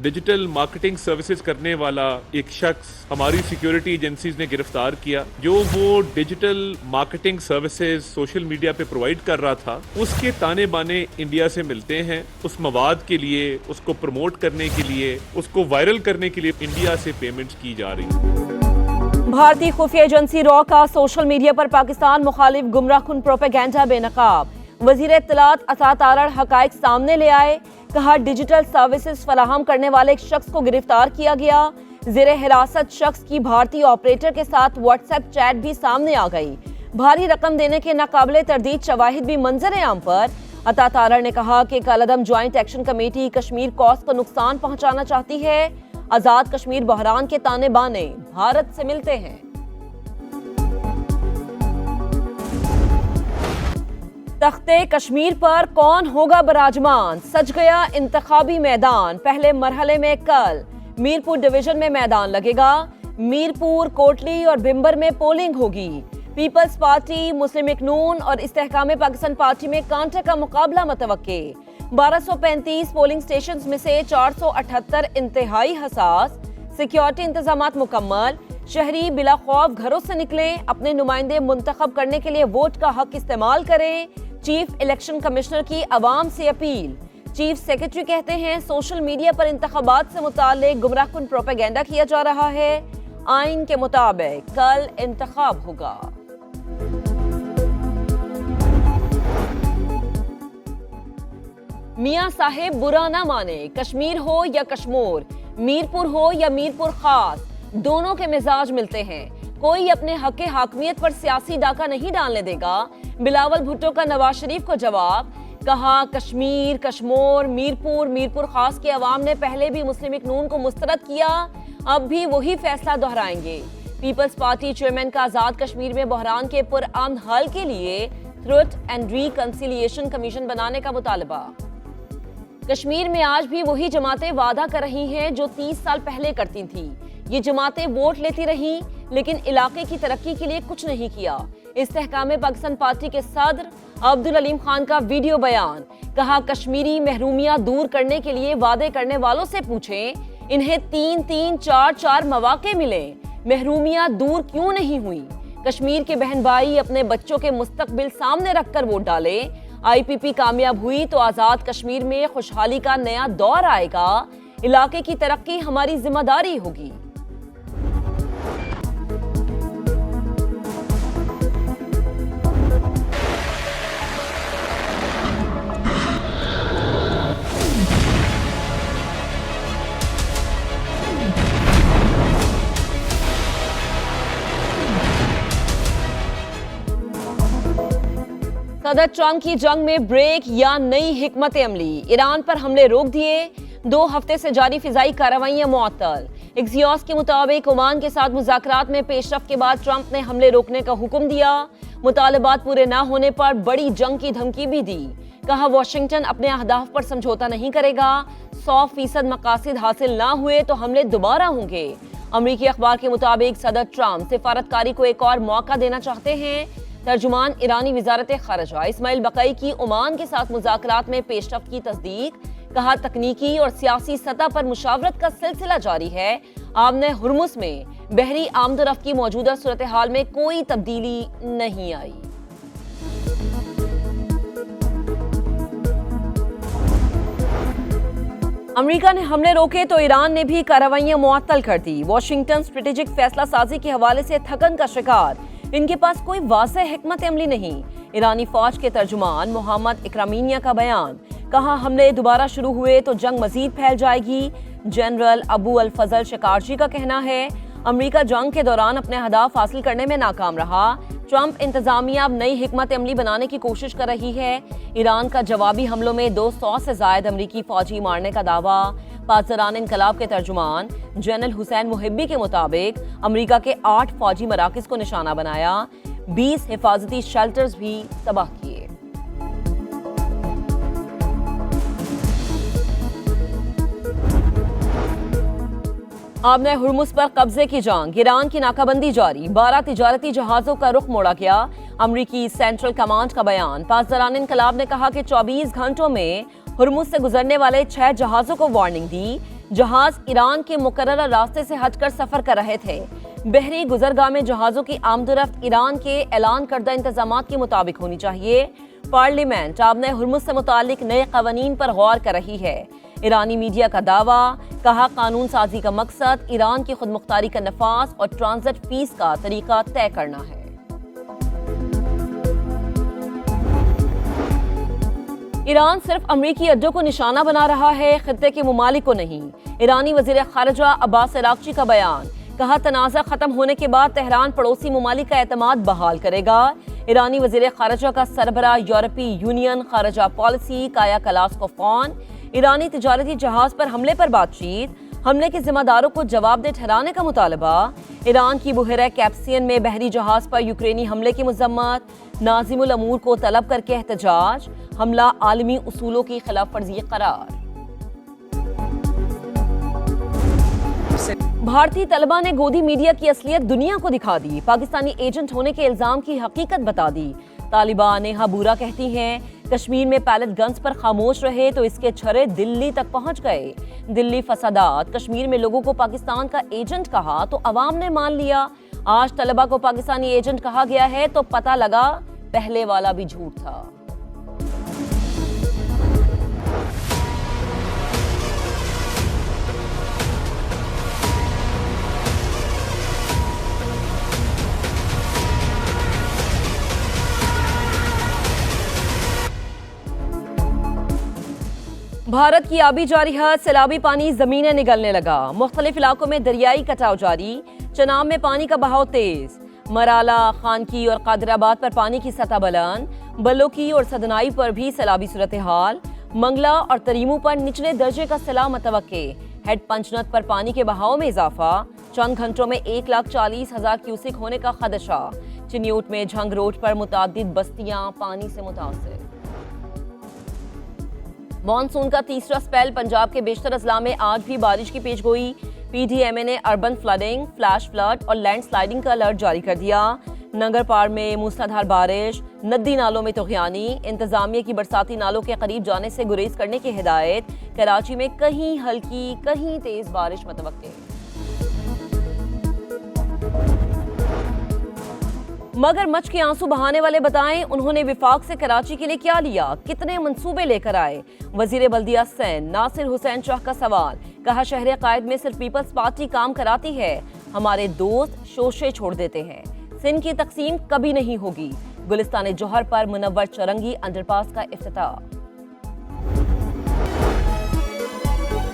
Digital marketing services करने वाला एक शख्स हमारी सिक्योरिटी एजेंसीज ने गिरफ्तार किया। जो वो digital marketing services social media पे प्रोवाइड कर रहा था, उसके ताने बाने इंडिया से मिलते हैं। उस मवाद के लिए, उसको प्रमोट करने के लिए, उसको वायरल करने के लिए इंडिया से पेमेंट्स की जा रही हैं। भारतीय खुफिया एजेंसी रॉ का सोशल मीडिया पर पाकिस्तान मुखालिफ गुमराहकुन प्रोपेगेंडा बेनकाब। वजीर इत्तलात अता तारड़ हकाइक सामने ले आए। कहा डिजिटल सर्विसेज फराहम करने वाले एक शख्स को गिरफ्तार किया गया। जेर हिरासत शख्स की भारतीय ऑपरेटर के साथ व्हाट्सएप चैट भी सामने आ गई। भारी रकम देने के नाकाबिले तरदीद शवाहिद भी मंजर आम पर। अता तारड़ ने कहा कि कलअदम joint action committee Kashmir cause को नुकसान पहुंचाना चाहती है। आजाद कश्मीर बहरान के ताने बाने भारत से मिलते हैं। तख्ते कश्मीर पर कौन होगा बराजमान? सज गया इंतखाबी मैदान। पहले मरहले में कल मीरपुर डिवीजन में मैदान लगेगा। मीरपुर, कोटली और भिम्बर में पोलिंग होगी। पीपल्स पार्टी, मुस्लिम लीग नून और इस्तेहकाम पाकिस्तान पार्टी में कांटे का मुकाबला मुतवक्के। 1235 पोलिंग स्टेशन में से 478 इंतहाई हसास। सिक्योरिटी इंतजामात मुकम्मल। शहरी बिला खौफ घरों से निकलें। अपने नुमाइंदे मुंतखब करने के लिए वोट का हक इस्तेमाल करें। चीफ इलेक्शन कमिश्नर की अवाम से अपील। चीफ सेक्रेटरी कहते हैं सोशल मीडिया पर इंतखाबात से मुताल्लिक गुमराहकुन प्रोपेगेंडा किया जा रहा है। आइन के मुताबिक कल इंतखाब होगा। मियां साहेब बुरा ना माने, कश्मीर हो या कश्मोर, मीरपुर हो या मीरपुर खास, दोनों के मिजाज मिलते हैं। कोई अपने हक हाकमियत पर सियासी डाका नहीं डालने देगा। बिलावल भुट्टो का नवाज शरीफ को जवाब। कहा कश्मीर, कश्मोर, मीरपुर, मीरपुर खास के अवाम ने पहले भी मुस्लिम लीग नून को मुस्तरद किया, अब भी वही फैसला दोहराएंगे। पीपल्स पार्टी चेयरमैन का आजाद कश्मीर में बहरान के पुरअमन हल के लिए ट्रुथ एंड रिकंसिलिएशन कमीशन बनाने का मुतालबा। कश्मीर में आज भी वही जमातें वादा कर रही हैं जो 30 साल पहले करती थी। ये जमातें वोट लेती रही लेकिन इलाके की तरक्की के लिए कुछ नहीं किया। इस्तेहकाम पाकिस्तान पार्टी के सदर अब्दुल अलीम खान का वीडियो बयान। कहा कश्मीरी महरूमियां दूर करने के लिए वादे करने वालों से पूछें इन्हें 3-3, 4-4 मौके मिले, महरूमियां दूर क्यों नहीं हुई? कश्मीर के बहन भाई अपने बच्चों के मुस्तकबिल सामने रखकर वोट डाले। IPP कामयाब हुई तो आजाद कश्मीर में खुशहाली का नया दौर आएगा। इलाके की तरक्की हमारी जिम्मेदारी होगी। सदर ट्रंप की जंग में ब्रेक या नई हिकमत अमली? ईरान पर हमले रोक दिए। 2 हफ्ते से जारी फिजाई कार्रवाइयां मुअत्तल। एक्सियोस के मुताबिक ओमान के साथ मुज़ाकरात में पेशरफ्त के बाद ट्रंप ने हमले रोकने का हुक्म दिया। मुतालबात पूरे न होने पर बड़ी जंग की धमकी भी दी। कहा वाशिंगटन अपने अहदाफ पर समझौता नहीं करेगा। 100% मकासद हासिल ना हुए तो हमले दोबारा होंगे। अमरीकी अखबार के मुताबिक सदर ट्रंप सिफारतकारी को एक और मौका देना चाहते हैं। तर्जुमान ईरानी वजारत खारजा इस्माइल बकई की ओमान के साथ मुज़ाकरात में पेशरफ्त की तस्दीक। कहा तकनीकी और सियासी सतह पर मुशावरत का सिलसिला जारी है। आमने हुर्मुस में बहरी आमदोरफ्त की मौजूदा सूरत हाल में कोई तब्दीली नहीं आई। अमेरिका ने हमले रोके तो ईरान ने भी कार्रवाइयां मुअत्तल कर दी। वाशिंगटन स्ट्रेटेजिक फैसला साजी के हवाले से थकन का शिकार। इनके पास कोई वाज़ेह हिकमत अमली नहीं। ईरानी फौज के तर्जुमान मोहम्मद इकरामीनिया का बयान। कहा हमले दोबारा शुरू हुए तो जंग मजीद फैल जाएगी। जनरल अबू अल फजल शिकारजी का कहना है अमेरिका जंग के दौरान अपने अहदाफ हासिल करने में नाकाम रहा। ट्रंप इंतजामिया अब नई हिकमत अमली बनाने की कोशिश कर रही है। ईरान का जवाबी हमलों में 200 से जायद अमरीकी फौजी मारने का दावा। पासदारान इनकलाब के तर्जुमान जनरल हुसैन मुहिब्बी के मुताबिक अमेरिका के 8 फौजी मराकज को निशाना बनाया। 20 हिफाजती शेल्टर्स भी तबाह किए। आबने हुर्मुस पर कब्जे की जंग। ईरान की नाकाबंदी जारी। 12 तिजारती जहाजों का रुख मोड़ा गया। अमरीकी सेंट्रल कमांड का बयान। पासदारान इनकलाब ने कहा कि 24 घंटों में हुर्मुस से गुजरने वाले 6 जहाजों को वार्निंग दी। जहाज ईरान के मुकर्ररा रास्ते से हटकर सफर कर रहे थे। बहरी गुजरगाह में जहाजों की आमदोरफ्त ईरान के ऐलान करदा इंतजामात के मुताबिक होनी चाहिए। पार्लियामेंट आबने हुर्मुज से मुतालिक नए कवानीन पर गौर कर रही है। ईरानी मीडिया का दावा, कहा कानून साजी का मकसद ईरान की खुद मुख्तारी का नफाज और ट्रांजिट फीस का तरीका तय करना है। ईरान सिर्फ अमरीकी अड्डों को निशाना बना रहा है, खित्ते के मुमालिक को नहीं। ईरानी वजीर खारजा अब्बास अरागची का बयान, कहा तनाज़ा खत्म होने के बाद तेहरान पड़ोसी मुमालिक का एतमाद बहाल करेगा। ईरानी वजीर खारजा का सरबरा यूरोपीय यूनियन खारजा पॉलिसी काया कलास्कोफोन, ईरानी तिजारती जहाज पर हमले पर बातचीत, हमले के जिम्मेदारों को जवाबदेह ठहराने का मुतालबा। ईरान की बुहरा कैप्सियन में बहरी जहाज पर यूक्रेनी हमले की मजम्मत, नाजिमुल अमूर को तलब करके एहतजाज, हमला आलमी उसूलों की खिलाफ वर्जी करार। भारतीय तलबा ने गोदी मीडिया की असलियत दुनिया को दिखा दी, पाकिस्तानी एजेंट होने के इल्जाम की हकीकत बता दी। तालिबान नेहा बूरा कहती हैं, कश्मीर में पैलेट गन्स पर खामोश रहे तो इसके छर्रे दिल्ली तक पहुंच गए। दिल्ली फसादात, कश्मीर में लोगों को पाकिस्तान का एजेंट कहा तो अवाम ने मान लिया। आज तलबा को पाकिस्तानी एजेंट कहा गया है तो पता लगा पहले वाला भी झूठ था। भारत की आबी जारी हद, सैलाबी पानी जमीनें निगलने लगा। मुख्तलिफ इलाकों में दरियाई कटाव जारी, चनाब में पानी का बहाव तेज। मराला, खानकी और कादराबाद पर पानी की सतह बुलंद, बलोकी और सदनाई पर भी सैलाबी सूरत हाल। मंगला और तरीमू पर निचले दर्जे का सैलाब मतवक्के। हेड पंचनद पर पानी के बहाव में इजाफा, चंद घंटों में 1,40,000 क्यूसिक होने का खदशा। चिन्यूट में झंग रोड पर मुतादिद बस्तियां पानी से मुतासिर। मॉनसून का तीसरा स्पेल, पंजाब के बेशतर अजला में आज भी बारिश की पेशगोई। पीडीएमए ने अर्बन फ्लडिंग, फ्लैश फ्लड और लैंड स्लाइडिंग का अलर्ट जारी कर दिया। नंगर पार में मूसलाधार बारिश, नदी नालों में तुग़यानी, इंतजामिया की बरसाती नालों के करीब जाने से गुरेज करने की हिदायत। कराची में कहीं हल्की कहीं तेज बारिश मतवक्के। मगर मच के आंसू बहाने वाले बताएं, उन्होंने विफाक से कराची के लिए क्या लिया, कितने मंसूबे लेकर आए। वजीर बल्दिया सैन नासिर हुसैन शाह का सवाल, कहा शहर कायद में सिर्फ पीपल्स पार्टी काम कराती है, हमारे दोस्त शोशे छोड़ देते हैं। सिंध की तकसीम कभी नहीं होगी। गुलिस्तान जौहर पर मुनव्वर चौरंगी अंडरपास का इफ्तिताह।